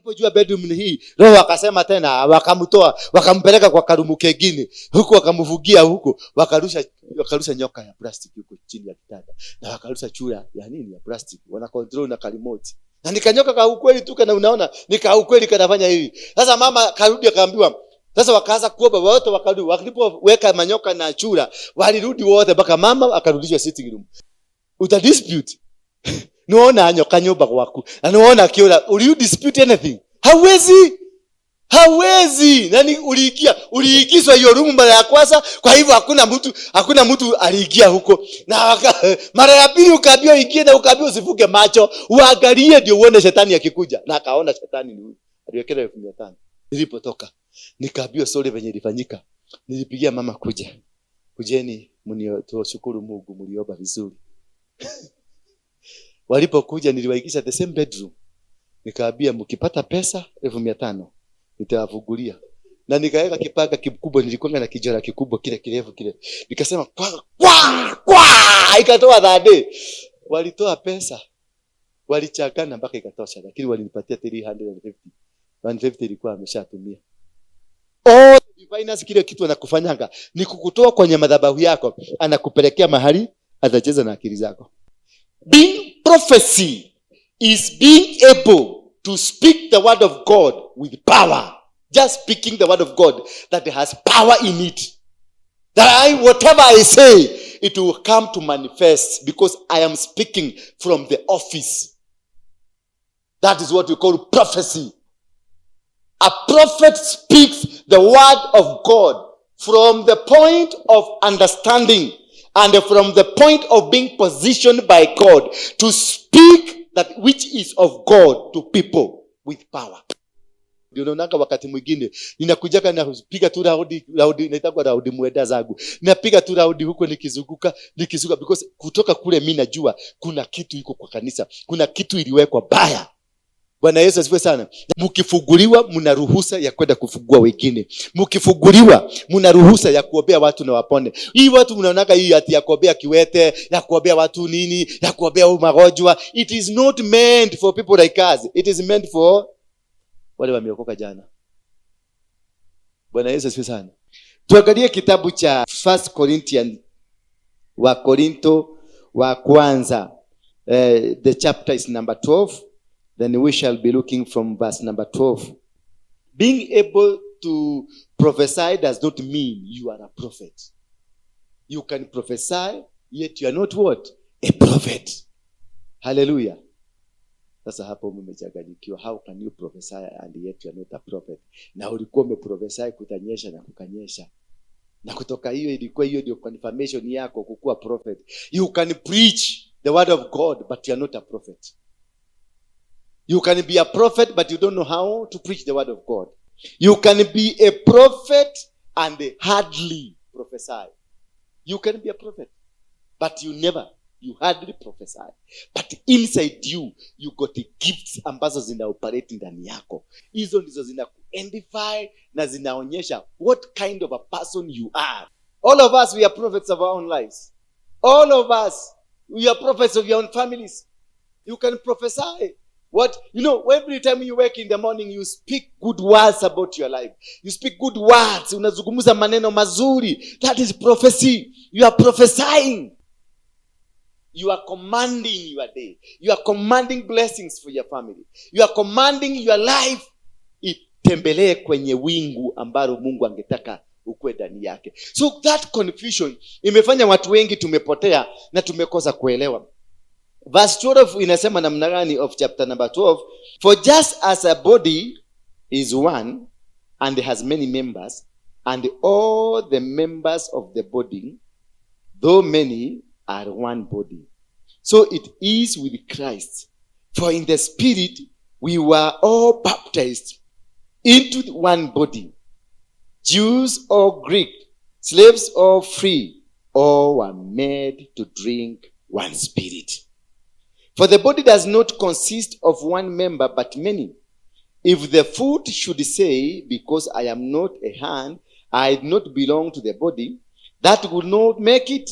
walipojua bedroom ni hii, roho akasema tena, wakamtoa wakampeleka kwa karumu kengine huko, wakamvugia huko, wakarusha nyoka ya plastic huko chini ya kitanda, na wakarusha chura ya nini ya plastic, wana control na kalimoti, na nikanyoka ka ukweli tu, kana unaona nika ukweli kanafanya hivi. Sasa mama karudi akaambiwa, sasa wakaanza kuomba wote, wakarudi, walipoweka manyoka na chura walirudi wote, mpaka mama akarudishwa sitting room. Uta dispute nuona nyoka nyumba kwako, na nuona kiora, will you dispute anything? Hawezi. Nani uliingizwa hiyo room mara ya kwanza, kwa hivyo hakuna mtu aliingia huko, na mara ya pili ukaambiwa ingie, na ukaambiwa usifunge macho uangalie ndio uone shetani akikuja, na akaona shetani ni huyu, aliwekelea 1500. Nilipotoka nikaambiwa sorry venye ilifanyika, nilipigia mama, kujeni mnioshukuru Mungu, mliomba vizuri. Walipokuja niliwaingiza the same bedroom, nikaambia mkipata pesa 1500 nitawafungulia, na nikaweka kipanga kikubwa, nilikuwa na kijora kikubwa kile kirefu kile, nikasema kwa ikatoa dhade. Walitoa pesa, walichangana mpaka ikatosha, lakini walinipatia 350. 150 ilikuwa ameshatumia. Diviners, kile kitu anakufanyanga ni kukutoa kwenye madhabahu yako, anakupelekea mahali atacheza na akili zako. Being prophecy is being able to speak the word of God with power. Just speaking the word of God that has power in it. That whatever I say, it will come to manifest because I am speaking from the office. That is what we call prophecy. A prophet speaks the word of God from the point of understanding and from the point of being positioned by God to speak that which is of God to people with power. Ndio unaona wakati mwingine ninakujaka na piga tu raudi naitwa raudi mwenda zangu. Napiga tu raudi huko nikizunguka because kutoka kule mimi najua kuna kitu iko kwa kanisa. Kuna kitu iliwekwa baya. Bwana Yesu asifiwe sana. Mkifunguliwa mna ruhusa ya kwenda kufungua wengine. Mkifunguliwa mna ruhusa ya kuombea watu na wapone. Hii watu mnaonaka hii ati ya kuombea kiwete, ya kuombea watu nini, ya kuombea magonjwa. It is not meant for people like us. It is meant for wale wameokoka jana. Bwana Yesu asifiwe sana. Tuangalie kitabu cha 1 Corinthians, wa Korinto wa kwanza. The chapter is number 12. Then we shall be looking from verse number 12. Being able to prophesy does not mean you are a prophet. You can prophesy, yet you are not what? A prophet. Hallelujah. Sasa hapo mmechanganyikiwa. How can you prophesy and yet you are not a prophet? Na ulikuwa umeprophesy kutanyesha na kukanyesha. Na kutoka hiyo ilikuwa hiyo ndio confirmation yako kukuwa prophet. You can preach the word of God but you are not a prophet. You can be a prophet but you don't know how to preach the word of God. You can be a prophet and hardly prophesy. You can be a prophet but you hardly prophesy. But inside you got the gifts ambazo zina operate ndani yako. Hizo ndizo zina identify na zinaonyesha what kind of a person you are. All of us, we are prophets of our own lives. All of us, we are prophets of your own families. You can prophesy. What, every time you wake in the morning, you speak good words about your life. You speak good words. Unazungumza maneno mazuri. That is prophecy. You are prophesying. You are commanding your day. You are commanding blessings for your family. You are commanding your life itembelee kwenye wingu ambalo Mungu angetaka ukue ndani yake. So that confusion imefanya watu wengi tumepotea na tumekosa kuelewa. Verse 12 inasema namna gani of chapter number 12? For just as a body is one and has many members, and all the members of the body, though many, are one body. So it is with Christ. For in the Spirit we were all baptized into one body. Jews or Greek, slaves or free, all were made to drink one Spirit. For the body does not consist of one member but many. If the foot should say, because I am not a hand, I do not belong to the body, that would not make it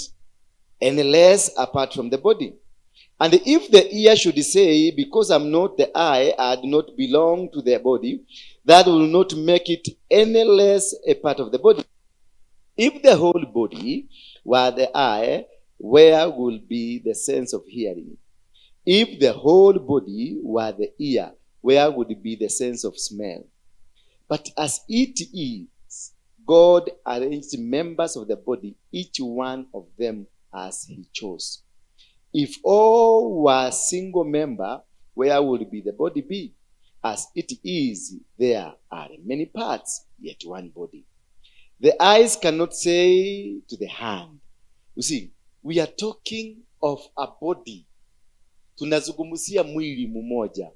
any less apart from the body. And if the ear should say, because I'm not the eye, I do not belong to the body, that will not make it any less a part of the body. If the whole body were the eye, where would be the sense of hearing? If the whole body were the ear, where would be the sense of smell? But as it is, God arranged members of the body, each one of them as he chose. If all were a single member, where would be the body be? As it is, there are many parts, yet one body. The eyes cannot say to the hand. You see, we are talking of a body. Tunazungumzia mwili mmoja.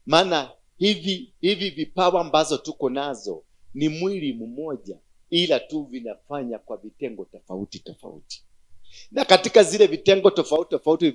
Maana hivi vipawa ambazo tuko nazo ni mwili mmoja, ila tu vinafanya kwa vitengo tofauti tofauti. Na katika zile vitengo tofauti tofauti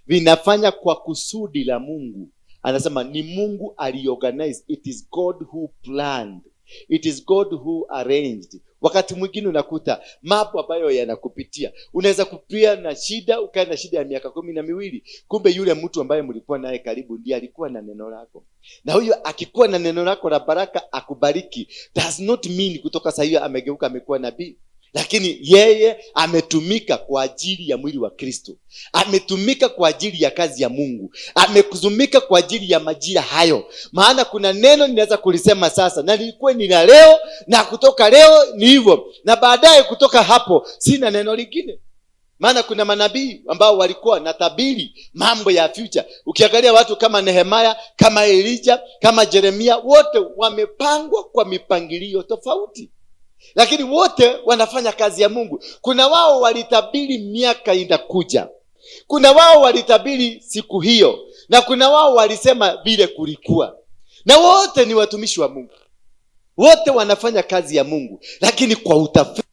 vinafanya kwa kusudi la Mungu. Anasema ni Mungu aliorganize. It is God who planned. It is God who arranged. Wakati mwingine unakuta mambo ambayo yanakupitia. Unaweza kupia na shida, ukae na shida ya miaka 12. Kumbe yule mtu ambaye mlikuwa naye karibu ndiye alikuwa na neno lako. Na huyo akikuwa na neno lako la baraka akubariki. Does not mean kutoka saa hiyo amegeuka amekuwa nabii. Lakini yeye ametumika kwa ajili ya mwili wa Kristo. Ametumika kwa ajili ya kazi ya Mungu. Ametumika kwa ajili ya majira hayo. Maana kuna neno ninaweza kulisema sasa, na lilikuwa ni la leo, na kutoka leo ni hivyo. Na baadaye kutoka hapo sina neno lingine. Maana kuna manabii ambao walikuwa na tabiri mambo ya future. Ukiangalia watu kama Nehemia, kama Elijah, kama Jeremia, wote wamepangwa kwa mipangilio tofauti. Lakini wote wanafanya kazi ya Mungu. Kuna wao walitabiri miaka inakuja. Kuna wao walitabiri siku hiyo. Na kuna wao walisema vile kulikuwa. Na wote ni watumishi wa Mungu. Wote wanafanya kazi ya Mungu. Lakini kwa utafiti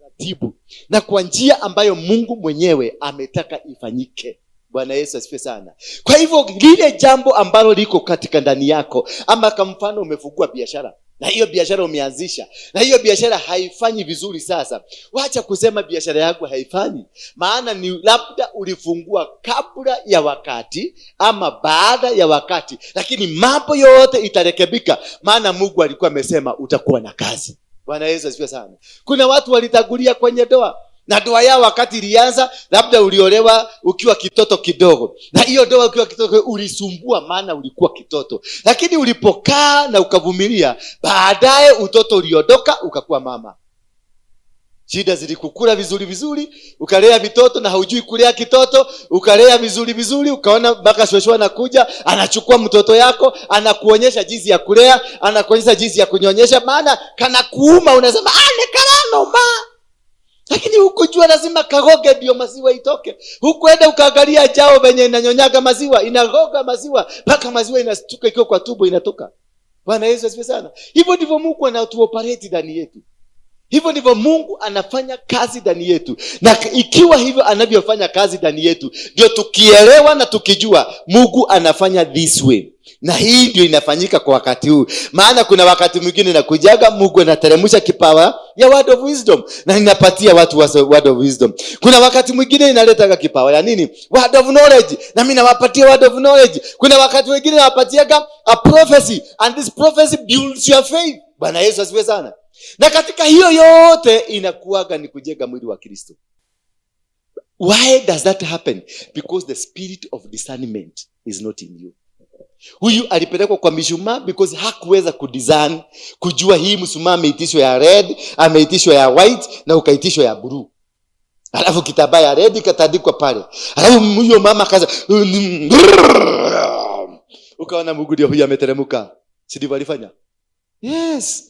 taratibu. Na kwa njia ambayo Mungu mwenyewe ametaka ifanyike. Bwana Yesu asifiwe sana. Kwa hivyo lile jambo ambalo liko katika ndani yako, ama kama mfano umefungua biashara, na hiyo biashara umeanzisha, na hiyo biashara haifanyi vizuri sasa. Wacha kusema biashara yako haifanyi. Maana ni labda ulifungua kabla ya wakati ama baada ya wakati. Lakini mambo yote itarekebika. Maana Mungu alikuwa amesema utakuwa na kazi. Bwana Yesu asifiwe sana. Kuna watu walitangulia kwenye ndoa. Na ndoa yao wakati ilianza, labda uliolewa ukiwa kitoto kidogo. Na hiyo ndoa ukiwa kitoto ulisumbua maana ulikuwa kitoto. Lakini ulipokaa na ukavumilia, baadaye utoto uliondoka ukakuwa mama. Shida zilikukula vizuri, ukalea vitoto na haujui kulea kitoto, ukalea vizuri, ukaona mpaka shweshwa anakuja, anachukua mtoto yako, anakuonyesha jinsi ya kulea, anakuonyesha jinsi ya kunyonyesha, maana kana kuuma unasema, "Ne karano ma." Lakini hukujua lazima kagoge ndio maziwa itoke. Hukuenda ukaangalia jao venye inanyonyaga maziwa, inagoga maziwa, mpaka maziwa inastuka ikiwa kwa tumbo inatoka. Bwana Yesu asifiwe sana. Hivyo ndivyo Mungu anatuoperate ndani yetu. Hivyo ndivyo Mungu anafanya kazi ndani yetu. Na ikiwa hivyo anavyofanya kazi ndani yetu, ndio tukielewa na tukijua Mungu anafanya this way. Na hii ndio inafanyika kwa wakati huu. Maana kuna wakati mwingine nakujaga Mungu anateremsha kipawa ya word of wisdom na inapatia watu word of wisdom. Kuna wakati mwingine inaleta kipawa ya nini? Word of knowledge. Na mimi nawapatia word of knowledge. Kuna wakati mwingine nawapatiaga a prophecy, and this prophecy builds your faith. Bwana Yesu asifiwe sana. Na katika hiyo yote inakuaga ni kujenga mwili wa Kristo. Why does that happen? Because the spirit of discernment is not in you. Huyu alipelekwa kwa mishumaa because hakuweza kudesign, kujua hii mshumaa ameitishwa ya red, ameitishwa ya white na ukaitishwa ya blue. Alafu kitambaa ya red katandikwa pale. Alafu huyo mama kaza ukaona Mungu ndio huyu ameteremka. Si ndivyo alifanya? Yes.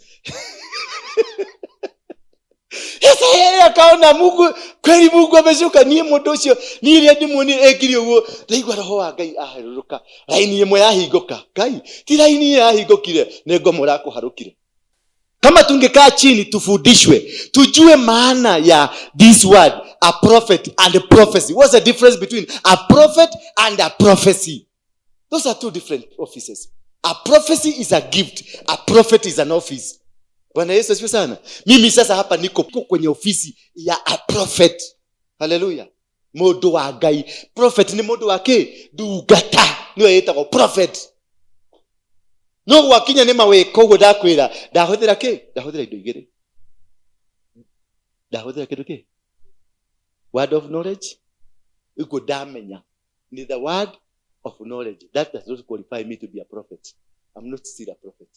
Sasa yeye akaona Mungu, kweli Mungu ameshuka, ni mudosho, ni ile ndimuni ekiriwo, ndaigwa roho wa Ngai aharuruka. Laini yemwe yahingoka. Ngai, ti laini yahingokire, ne ngomo lako harukire. Kama tungekaa chini tufundishwe, tujue maana ya this word, a prophet and a prophecy. What's the difference between a prophet and a prophecy? Those are two different offices. A prophecy is a gift, a prophet is an office. Bwana Yesu asifiwe sana. Mimi sasa hapa niko kwenye ofisi ya a prophet. Hallelujah. Mundu wa Ngai. Prophet ni mundu wake ndungata niwe yetagwo prophet. No gwakinya ni mawiko uguo ndakwira ndahuthira ki? Ndahuthira indo igiri. Ndahuthira kindu ki? Word of knowledge. Ugo damenya. Ni the word of knowledge. That does not qualify me to be a prophet. I'm not still a prophet.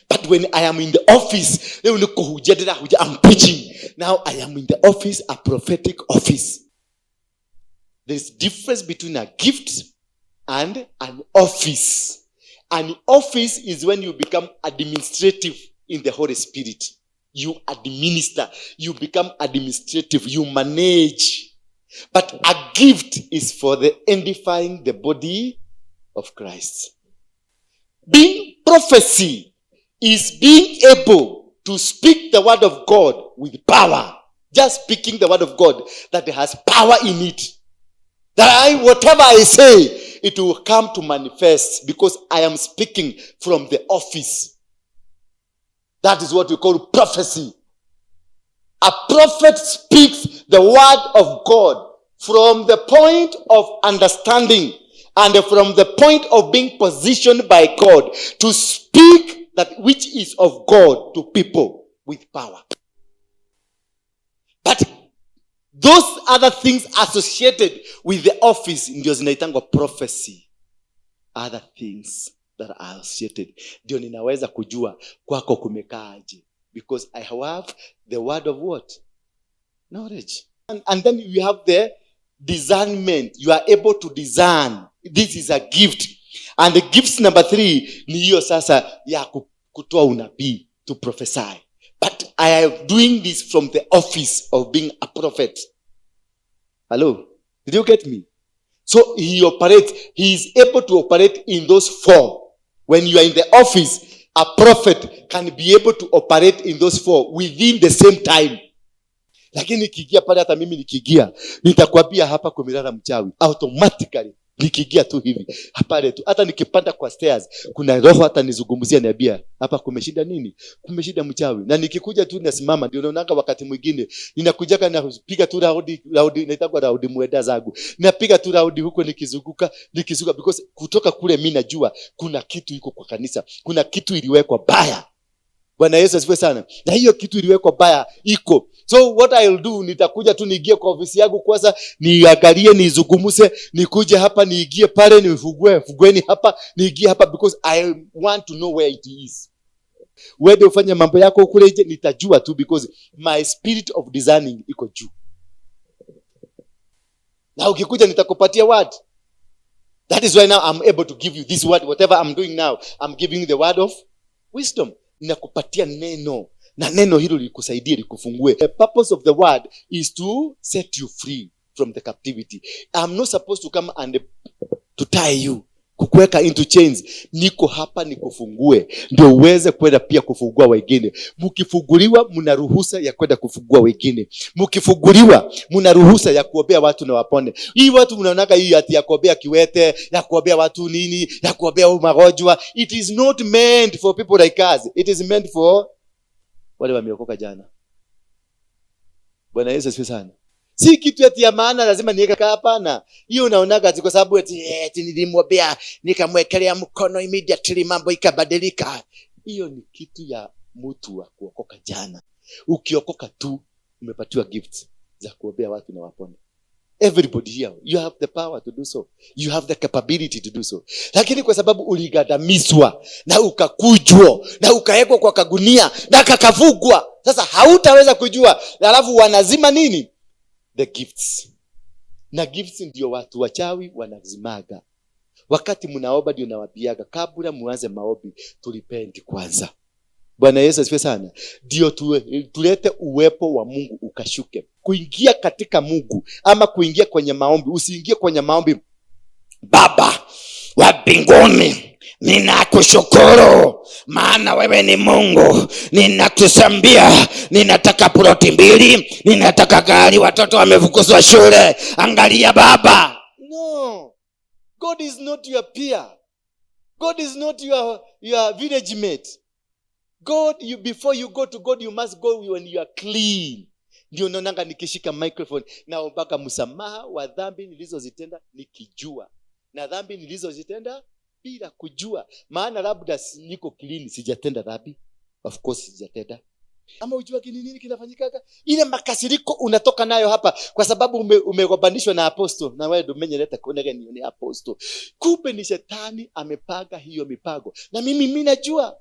But when I am in the office, I'm preaching. Now I am in the office, a prophetic office. There's difference between a gift and an office. An office is when you become administrative in the Holy Spirit. You administer. You become administrative. You manage. But a gift is for the edifying the body of Christ. Being prophecy is being able to speak the word of God with power. Just speaking the word of God that has power in it. That whatever I say, it will come to manifest because I am speaking from the office. That is what we call prophecy. A prophet speaks the word of God from the point of understanding and from the point of being positioned by God to speak that which is of God to people with power. But those other things associated with the office ndio zinaitangwa prophecy. Other things that are associated. Ndio ninaweza kujua kwako kumekaaje. Because I have the word of what? Knowledge. And then you have the discernment. You are able to discern. This is a gift. And the gifts number 3 ni hiyo sasa ya kutoa unabii, to prophesy. But I am doing this from the office of being a prophet. Hello? Did you get me? So he is able to operate in those 4. When you are in the office, a prophet can be able to operate in those 4 within the same time. Lakini nikiingia pale, hata mimi nikiingia, nitakwambia hapa kumelala mchawi. Automatically nikiingia tu hivi hapa tu, hata nikipanda kwa stairs kuna roho hata nizungumzia niambia hapa kumeshinda nini, kumeshinda mchawi. Na nikikuja tu nasimama, ndio naonanga wakati mwingine ninakuja na kupiga tu raudi naitagwa raudi mwenda zangu, napiga tu raudi huko nikizunguka because kutoka kule mimi najua kuna kitu iko kwa kanisa, kuna kitu iliwekwa baya. Bwana Yesu asifiwe sana. Na hiyo kitu iliwekwa baya iko. So what I'll do, nitakuja tu niingie kwa ofisi yangu kwanza, niangalie, nizungumze, nikuje hapa, niingie pale, nifugueni hapa, niingie hapa because I want to know where it is. Wewe ufanye mambo yako kule nje, nitajua tu because my spirit of discerning iko juu. Na ukikuja nitakupatia word. That is why now I'm able to give you this word. Whatever I'm doing now, I'm giving you the word of wisdom. Ninakupatia neno. Na neno hilo likusaidie, likufungue. The purpose of the word is to set you free from the captivity. I'm not supposed to come and to tie you, kukuweka into chains. Niko hapa nikufungue, ndio uweze kwenda pia kufungua wengine. Mkifunguliwa mna ruhusa ya kwenda kufungua wengine. Mkifunguliwa mna ruhusa ya kuombea watu na wapone. Hii watu mnaonaga hii ati ya kuombea kiwete, ya kuombea watu nini, ya kuombea magonjwa. It is not meant for people like us. It is meant for wale wameokoka jana. Bwana Yesu asifiwe sana. Si kitu ati ya maana lazima niweke hapana. Hiyo unaonaga ati kwa sababu ati nilimwombea nikamwekelea mkono immediately mambo ikabadilika. Hiyo ni kitu ya mtu wa kuokoka jana. Ukiokoka tu umepatiwa gifts za kuombea watu na wapone. Everybody here, you have the power to do so. You have the capability to do so. Lakini kwa sababu uligadamizwa na ukakujwa na ukaekwa kwa kagunia na kakavugwa, sasa hautaweza kujua. Alafu wanazima nini? The gifts. Na gifts ndio watu wachawi wanazimaga. Wakati mnaomba ndio nawaambiaga kabla muanze maombi tulipenti kwanza. Bwana Yesu asifiwe sana. Ndio tulete uwepo wa Mungu ukashuke. Kuingia katika Mungu ama kuingia kwenye maombi, usiingie kwenye maombi, Baba wa mbinguni, ninakushukuru maana wewe ni Mungu. Ninakusambia, ninataka ploti 2, ninataka gari, watoto wamefukuzwa shule. Angalia Baba. No. God is not your peer. God is not your village mate. God, before you go to God, you must go when you are clean. Ndio naonanga nikishika microphone naombaga msamaha wa dhambi nilizozitenda nikijua, na dhambi nilizozitenda bila kujua. Maana labda niko kilini sijatenda dhambi, of course sijatenda. Ama ujua nini kinafanyikaga? Ile makasiriko unatoka nayo hapa kwa sababu umegobanishwa na apostle, na wewe ndio umenyeleta kuonega ni apostle. Kumbe ni shetani amepanga hiyo mipango. Na mimi najua.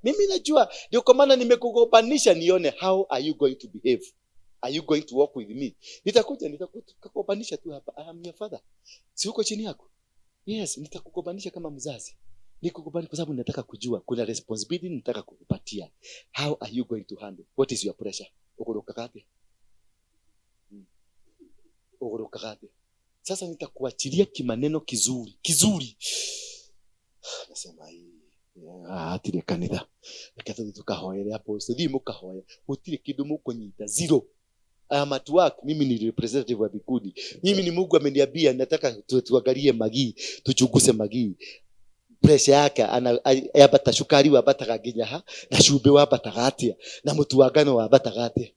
Ndio kwa maana nimekugobanisha nione how are you going to behave? Are you going to walk with me? Nitakugobanisha tu hapa. I am your father. Si uko chini yako? Yes, nitakugobanisha kama mzazi. Nikukubali kwa sababu nataka kujua kuna responsibility nataka kukupatia. How are you going to handle? What is your pressure? Ogoroka gate. Sasa nitakuachilia kimaneno kizuri. Nasema hii atire kanitha. Nikataka tukahoere hapo. Sidi mukahoya. Utire kidu mukonyita zero. I'm at work. Mimi ni representative wa Bikudi. Mimi ni Mungu ameniambia nataka tuangalie Magii, tuchunguse Magii. Pressure yake yabata shukari wabata kaginya ha na shube wabata gatia na mtu wagano wabata gatia.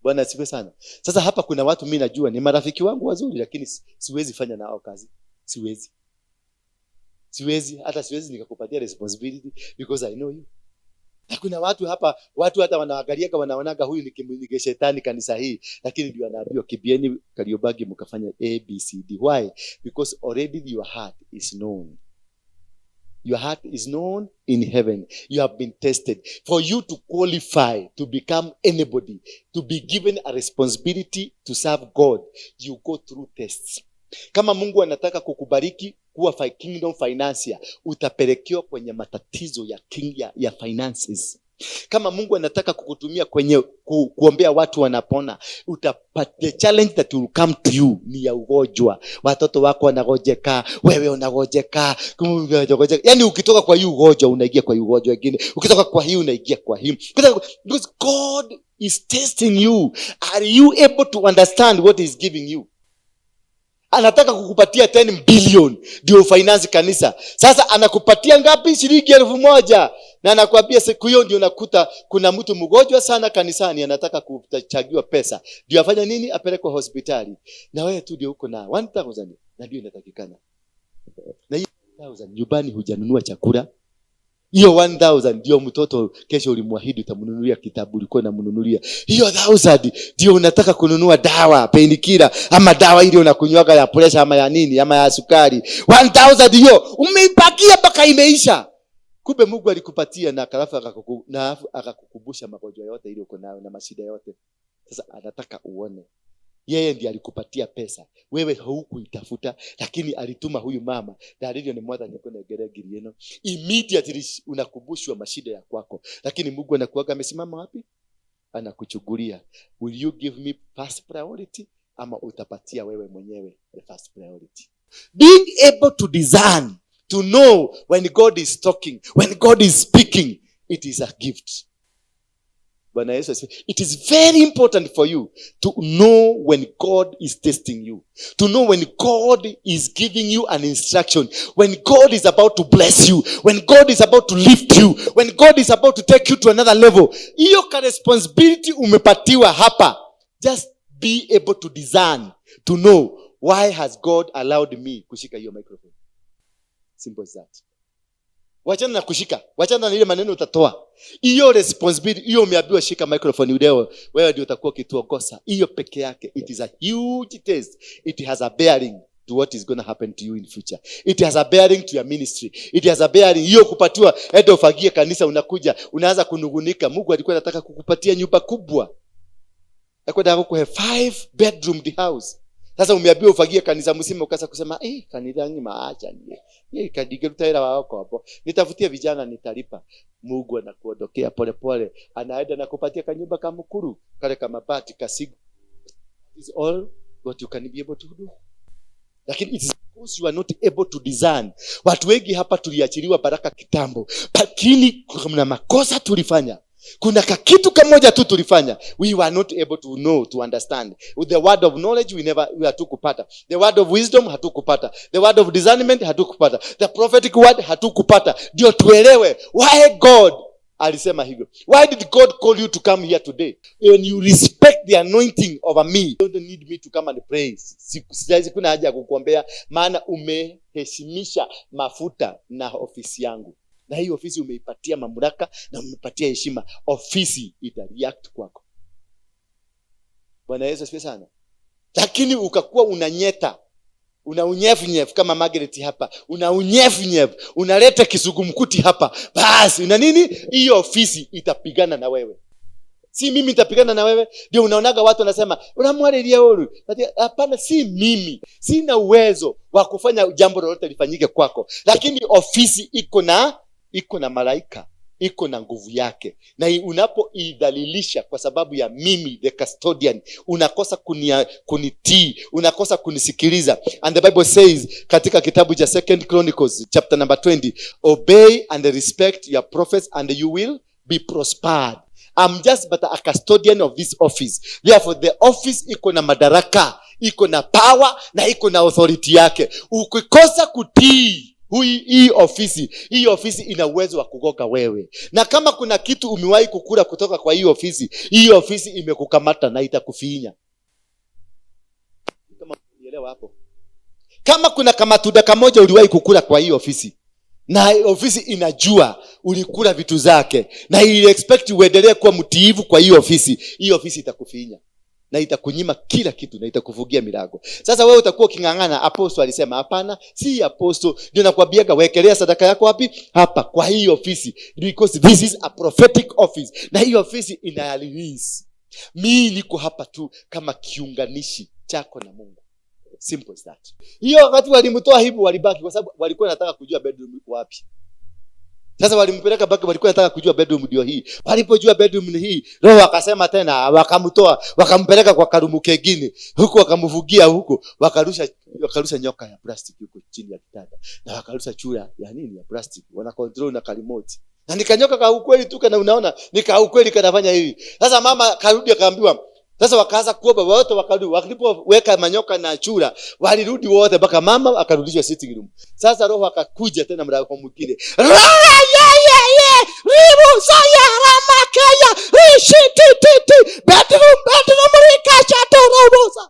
Bwana asifiwe sana. Sasa hapa kuna watu mimi najua ni marafiki wangu wazuri, lakini siwezi fanya nao kazi. Siwezi nikakupatia responsibility because I know you. Na kuna watu hapa, watu hata wanaangaliaga wanaonaga huyu ni shetani kanisa hii, lakini ndio anaambiwa kibieni Kariobangi mkafanya ABCD. Why? Because already your heart is known. Your heart is known in heaven. You have been tested. For you to qualify to become anybody, to be given a responsibility to serve God, you go through tests. Kama Mungu anataka kukubariki kuwa kingdom financier, utapelekewa kwenye matatizo ya finances. Kama Mungu anataka kukutumia kwenye kuombea watu wanapona, the challenge that will come to you ni ya ugonjwa. Watoto wako wanagojeka, wewe unagojeka. Yaani ukitoka kwa hiyo ugonjwa unaingia kwa hiyo ugonjwa nyingine. Ukitoka kwa hiyo unaingia kwa hiyo. Because God is testing you. Are you able to understand what he is giving you? Anataka kukupatia 10 billion ndio finance kanisa. Sasa anakupatia ngapi? Shilingi 1,000. Na anakuambia siku hiyo ndio nakuta kuna mtu mgonjwa sana kanisani anataka kuchagiwa pesa. Ndio afanya nini? Apelekwe hospitali. Na wewe tu ndio uko na 1,000 na ndio inatakikana. Na hiyo 1,000 nyumbani hujanunua chakula. Hiyo 1,000 ndio mtoto kesho ulimwahidi utamnunulia kitabu ulikuwa unamnunulia. Hiyo 1,000 ndio unataka kununua dawa, painkiller ama dawa ile unakunywaga ya pressure ama ya nini ama ya sukari. 1,000 hiyo umeipakia mpaka imeisha. Kumbe Mungu alikupatia na akakukumbusha magonjwa yote ile uko nayo na mashida yote. Sasa anataka uone. Yeye ndiye alikupatia pesa. Wewe haukuitafuta, lakini alituma huyu mama. Dalili ni mwana nyekona geregi yenu. Immediately unakumbushwa mashida ya kwako. Lakini Mungu anakuaga amesimama wapi? Anakuchugulia. Will you give me first priority ama utapatia wewe mwenyewe the first priority? Being able to discern, to know when God is talking, when God is speaking, it is a gift. It is very important for you to know when God is testing you, to know when God is giving you an instruction, when God is about to bless you, when God is about to lift you, when God is about to take you to another level. Hiyo responsibility umepatiwa hapa. Just be able to discern, to know why has God allowed me kushika hiyo microphone. Simple as that. Wachana na kushika, wachana na ile maneno utatoa. Hiyo responsibility, hiyo umeambiwa shika microphone leo, wewe ndio utakuwa kituongoza. Hiyo peke yake, it is a huge test. It has a bearing to what is going to happen to you in future. It has a bearing to your ministry. It has a bearing. Hiyo kupatiwa head of agie kanisa unakuja, unaanza kunugunika. Mungu alikuwa anataka kukupatia nyumba kubwa. Alikuwa anataka kukuhe 5 bedroom house. Sasa umeambiwa ufagie kanisa msima ukasa kusema kanisa ni maacha ni kadige tutaira wako hapo nitafutia vijana nitalipa. Mungu anakuondokea pole pole, anaenda na kupatia kanyumba kama mkuru kale kama bati kasigu. Is all what you can be able to do. Lakini it is because you are not able to discern. Watu wengi hapa tuliachiliwa baraka kitambo, lakini kuna makosa tulifanya. Kuna kitu kimoja tu tulifanya. We were not able to know, to understand. With the word of knowledge we hatukupata. The word of wisdom hatukupata. The word of discernment hatukupata. The prophetic word hatukupata. Ndio tuelewe why God alisema hivyo. Why did God call you to come here today? When you respect the anointing over me, you don't need me to come and pray. Kuna haja ya kukuombea, maana umeheshimisha mafuta na ofisi yangu. Na hii ofisi umeipatia mamlaka na umeipatia heshima. Ofisi ita react kwako. Bwana Yesu asifiwe sana. Lakini ukakuwa unanyeta, una unyevu kama Margaret hapa, una unyevu, unaleta kisugumkuti hapa, basi una nini? Hiyo ofisi itapigana na wewe. Si mimi nitapigana na wewe. Ndio unaonaga watu wanasema unamwalelia huru. Hapana, si mimi. Sina uwezo wa kufanya jambo lolote lifanyike kwako. Lakini ofisi iko na malaika, iko na nguvu yake. Na unapoidhalilisha kwa sababu ya mimi the custodian, unakosa kunitii, unakosa kunisikiliza. And the Bible says katika kitabu cha 2 Chronicles chapter number 20, obey and respect your prophets and you will be prospered. I'm just but a custodian of this office. Therefore the office iko na madaraka, iko na power na iko na authority yake. Ukikosa kutii hii ofisi ina uwezo wa kugoga wewe. Na kama kuna kitu umewahi kukula kutoka kwa hii ofisi imekukamata na itakufinya. Kama unielewa hapo. Kama kuna kama matunda kamoja uliwahi kukula kwa hii ofisi, na ofisi inajua ulikula vitu zake, na ili expect uendelee kuwa mtiifu kwa hii ofisi itakufinya na itakunyima kila kitu na itakuvugia milango. Sasa wewe utakuwa ukingangana. Apostle alisema hapana, si apostle. Ndio nakwambiaga wekelea sadaka yako wapi? Hapa kwa hii ofisi, because this is a prophetic office. Na hii ofisi ina release. Mimi niko hapa tu kama kiunganishi chako na Mungu. Simple as that. Hiyo wakati walimtoa hivyo walibaki kwa sababu walikuwa wanataka kujua bedroom iko wapi. Sasa walimpeleka baki, walikuwa wanataka kujua bedroom ndio hii. Walipojua bedroom ni hii, Roho akasema tena, wakamtoa, wakampeleka kwa karumu kengine. Huko wakamvugia huko, wakarusha nyoka ya plastic huko chini ya kitanda. Na wakarusha chura ya nini ya plastic. Wana control na remote. Na nikanyoka kwa ukweli tu kana unaona, ukweli kanafanya hivi. Sasa mama karudi akaambiwa. Sasa wakaanza kuomba wote, wakarudi. Walipoweka manyoka na chura, walirudi wote mpaka mama akarudishwa sitting room. Sasa Roho akakuja tena mlango mwingine. Ribu saya ramakaya. Bedroom rikasha torobosa.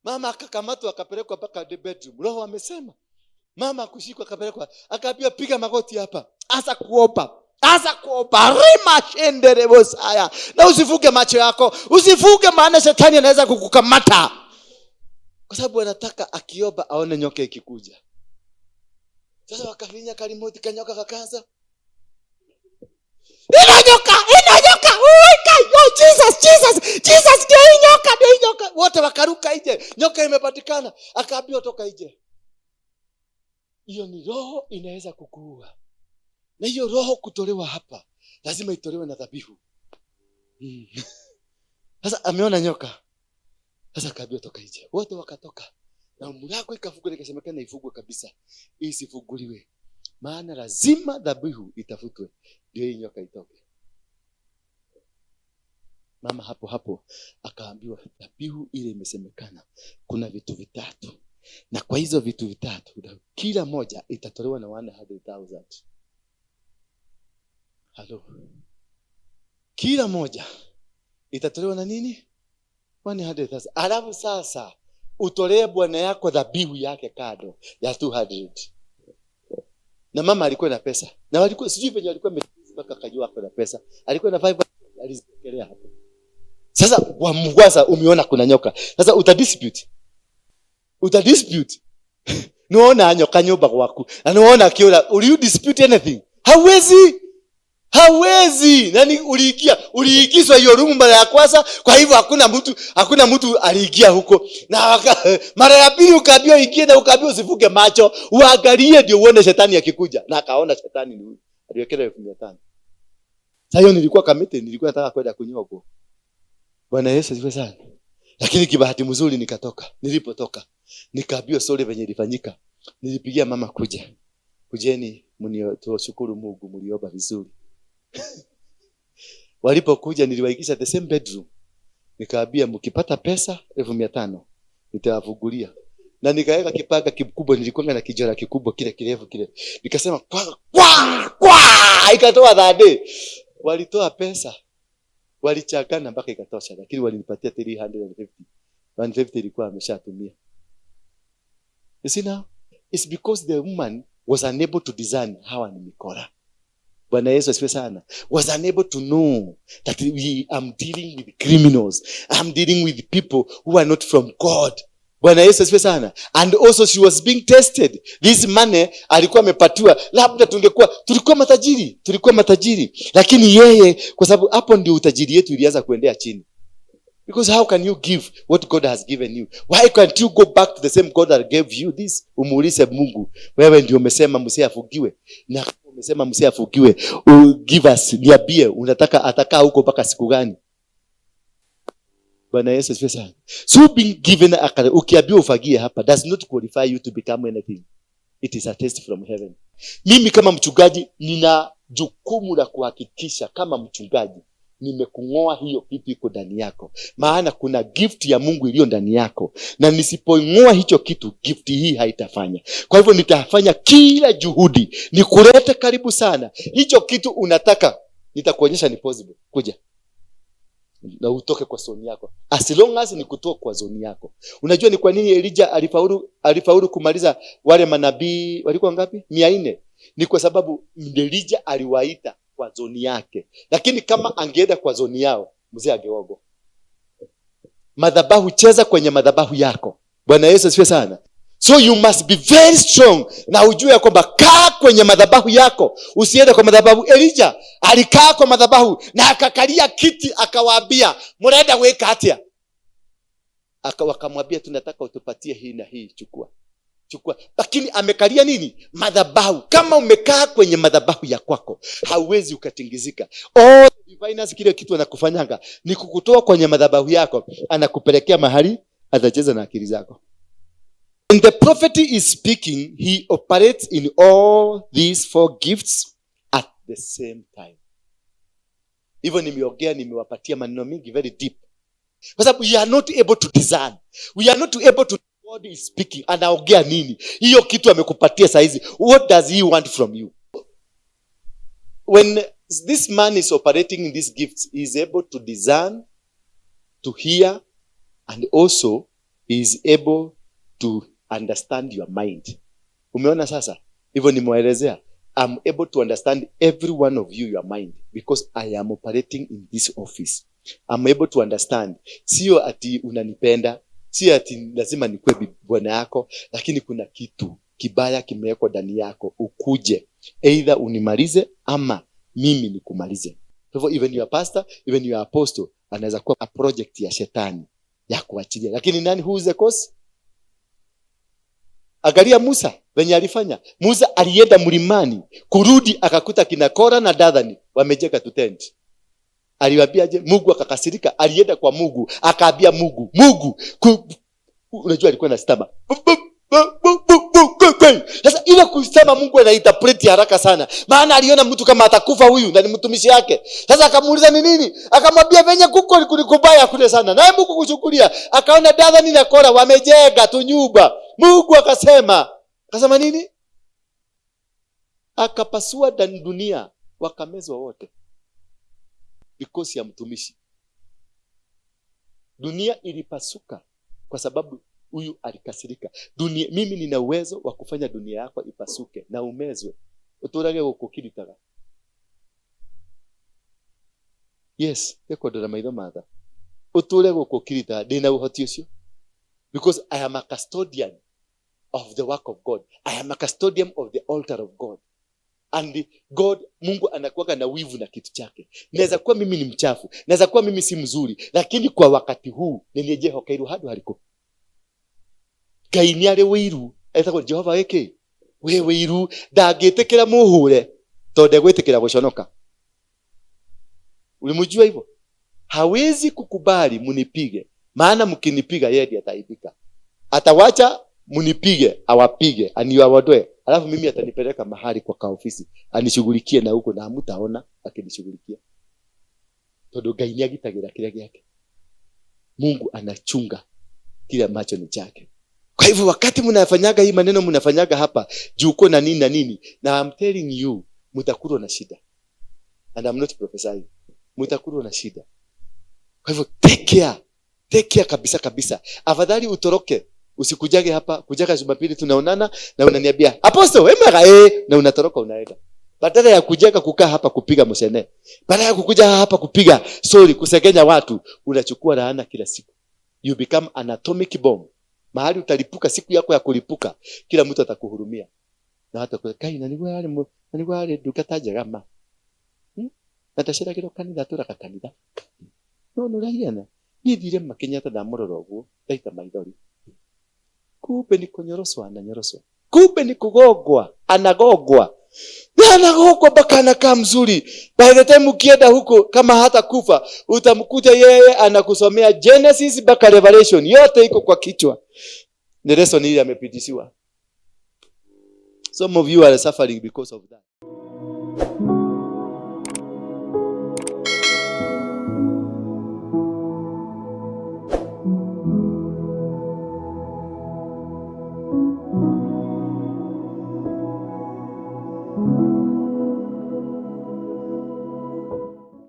Mama akakamatwa akapelekwa mpaka the bedroom. Roho amesema. Mama kushikwa akapelekwa, akaambiwa piga magoti hapa. Asa kuomba rima shendere bosaya. Na usifuge macho yako. Usifuge, maana shetani anaweza kukukamata. Kwa sababu anataka akiomba aone nyoka ikikuja. Sasa wakafinya kalimoti, kanyoka kakaanza. Ina nyoka. Oh Jesus, ndio nyoka. Wote wakaruka nje. Nyoka imepatikana. Akaambiwa toka nje. Hiyo ni roho inaweza kukuua. Na hiyo roho kutolewa hapa, lazima itolewe na dhabihu. Sasa ameona nyoka. Sasa akaambiwa toka nje. Wote wakatoka. Na mlango ikafunguka, ikasemekana ifungwe kabisa. Isifunguliwe. Maana lazima dhabihu itafutwe ndio hii nyoka itoke. Mama hapo akaambiwa dhabihu ile imesemekana kuna vitu vitatu. Na kwa hizo vitu vitatu kila moja itatolewa na 100,000. Halo. Kila moja itatolewa na nini? 100,000. Alafu sasa utolee bwana yako dhabihu yake kado ya 200. Na mama alikuwa na pesa. Na walikuwa sijui venye alikuwa mpaka kajua hapo na pesa. Alikuwa na 5 alizikelea hapo. Sasa wamgwaza umeona kuna nyoka. Sasa utadispute. Nuona nyoka nyoba kwako. Na nuona akiona, will you dispute anything? Hawezi. Nani uliigizwa hiyo room mara ya kwanza, kwa hivyo hakuna mtu aliingia huko. Na mara ya pili ukaambiwa ingie na ukaambiwa usifuge macho, uangalie ndio uone shetani akikuja. Na akaona shetani ni huyu. Aliwekea 1500. Sasa hiyo nilikuwa nataka kwenda kunyoa huko. Bwana Yesu asifiwe sana. Lakini kibahati mzuri nikatoka. Nilipotoka nikaambiwa sore venye ilifanyika. Nilipigia mama kujeni mnioshukuru Mungu mliomba vizuri. Walipokuja niliwaikisha the same bedroom. Nikaambia mkipata pesa 1500 nitawafungulia. Na nikaweka kipaka kikubwa, nilikuwa na kijora kikubwa kile kirefu kile. Nikasema kwa ikatoa dhade. Walitoa pesa. Walichakana mpaka ikatosha, lakini walinipatia 350. 150 ilikuwa ameshatumia. You see now? It's because the woman was unable to discern hawa ni mikora. Bwana Yesu asifiwe sana. Was unable to know that I'm dealing with criminals. I'm dealing with people who are not from God. Bwana Yesu asifiwe sana. And also she was being tested. This money alikuwa amepatiwa, labda tulikuwa matajiri. Lakini yeye, kwa sababu hapo ndio utajiri yetu ilianza kuendea chini. Because how can you give what God has given you? Why can't you go back to the same God that gave you this? Umuulize Mungu, wewe ndio umesema msee afugiwe. Na umesema msee afugiwe, give us, niambie unataka atakaa huko mpaka siku gani? Bwana Yesu asifiwe sana. So being given ukiambiwa ufagie hapa does not qualify you to become anything. It is a test from heaven. Mimi kama mchungaji nina jukumu la kuhakikisha kama mchungaji nimekung'oa hiyo kitu iko ndani yako. Maana kuna gift ya Mungu iliyo ndani yako. Na nisipong'oa hicho kitu, gift hii haitafanya. Kwa hivyo nitafanya kila juhudi nikulete karibu sana. Hicho kitu unataka nitakuonyesha ni possible. Kuja. Na utoke kwa zoni yako. As long as ni kutoka kwa zoni yako. Unajua ni kwa nini Elijah alifaulu kumaliza wale manabii walikuwa ngapi? 400. Ni kwa sababu Elijah aliwaita kwa zoni yake. Lakini kama angeenda kwa zoni yao, mzee angeogo. Madhabahu, cheza kwenye madhabahu yako. Bwana Yesu asifiwe sana. So you must be very strong. Na ujue kwamba kaa kwenye madhabahu yako. Usiende kwa madhabahu. Elijah alikaa kwa madhabahu na akakalia kiti akawaambia, "Mnaenda weka hatia." Wakamwambia, "Tunataka utupatie hii na hii, chukua." Lakini amekalia nini? Madhabahu. Kama umekaa kwenye madhabahu ya kwako, hauwezi ukatingizika. Diviners, kile kitu anakufanyanga ni kukutoa kwenye madhabahu yako, anakupelekea mahali atacheza na akili zako. When the prophet is speaking, he operates in all these 4 gifts at the same time. Hivyo nimewapatia maneno mingi very deep. Kwa sababu we are not able to discern. We are not able to God is speaking. Anaongea nini? Hiyo kitu amekupatia saizi. What does he want from you? When this man is operating in these gifts, he is able to discern, to hear, and also he is able to understand your mind. Umeona sasa? Hivyo nimewaelezea. I'm able to understand every one of you, your mind, because I am operating in this office. I'm able to understand. Sio ati unanipenda, sio ati lazima nikuwe bwana yako, lakini kuna kitu kibaya kimewekwa ndani yako, ukuje either unimalize ama mimi nikumalize. Kwa hivyo even your pastor, even your apostle anaweza kuwa a project ya shetani ya kuachilia. Lakini nani, who is the cause? Angalia Musa venye alifanya. Musa alienda mlimani, kurudi akakuta kina Kora na Dathani wamejeka tu tent. Aliwaambiaje? Mungu akakasirika. Alienda kwa Mungu, akaambia Mungu, unajua alikuwa na stama. Sasa ile kusema Mungu anainterpret haraka sana. Maana aliona mtu kama atakufa huyu na ni mtumishi yake. Sasa akamuuliza ni nini? Akamwambia venye kuko kulikubaya kule sana. Naye Mungu kuchukulia, akaona Dathani na Kora wamejenga tu nyumba. Mungu akasema nini? Akapasua dunia, wakamezwa wote. Because ya mtumishi. Dunia ilipasuka kwa sababu huyu alikasirika. Mimi nina uwezo wa kufanya dunia yako ipasuke na umezwe. Uturage gukukiritaga. Yes, tekodora maitho matha. Uturage gukukiritaga ndina uhoti ucio. Because I am a custodian of the work of God. I am a custodian of the altar of God. And God, Mungu anakuwa na wivu na kitu chake. Naweza kuwa mimi ni mchafu, naweza kuwa mimi si mzuri, lakini kwa wakati huu nilijeho kairu hadu haliko. Ngai ari wiru, etagwo Jehova weke. We wiru ndagitikira muhure tonde gwitikira guconoka. Ulimjua hivyo? Hawezi kukubali munipige, maana mkinipiga yeye ndiye ataibika. Atawacha munipige, awapige, aniwaondoe. Alafu mimi atanipeleka mahali kwa kaofisi, anishughulikie na huko na hamtaona akinishughulikia. Todo Ngai ni agitagira kile yake. Mungu anachunga kile ambacho ni chake. Kwa hivyo wakati mnafanyaga hii maneno mnafanyaga hapa juko na nini na nini, na I'm telling you mtakuwa na shida. And I'm not prophesying. Mtakuwa na shida. Kwa hivyo take care kabisa kabisa. Afadhali utoroke, usikujage hapa, kujaga Jumapili tunaonana na unaniambia apostle na unatoroka unaenda. Badala ya kujaga kukaa hapa kupiga msene, badala ya kukuja hapa kupiga sorry, kusegenya watu, unachukua laana kila siku. You become an atomic bomb. Mahali utalipuka, siku yako ya kulipuka, kila mtu atakuhurumia. Na hata kwa kai nani wale dukataje gama. Natashira kiro kanitha turaka kanitha. No rahiana. Ni dire Makenyatta da mororogo, daita maidori. Kumbe ni kunyoroswa na nyoroswa. Kumbe ni kugogwa, anagogwa. Na anagogwa mpaka anakaa mzuri. By the time ukienda huko kama hata kufa, utamkuta yeye anakusomea Genesis mpaka Revelation, yote iko kwa kichwa. Ni lesson ile amepitishwa. Some of you are suffering because of that.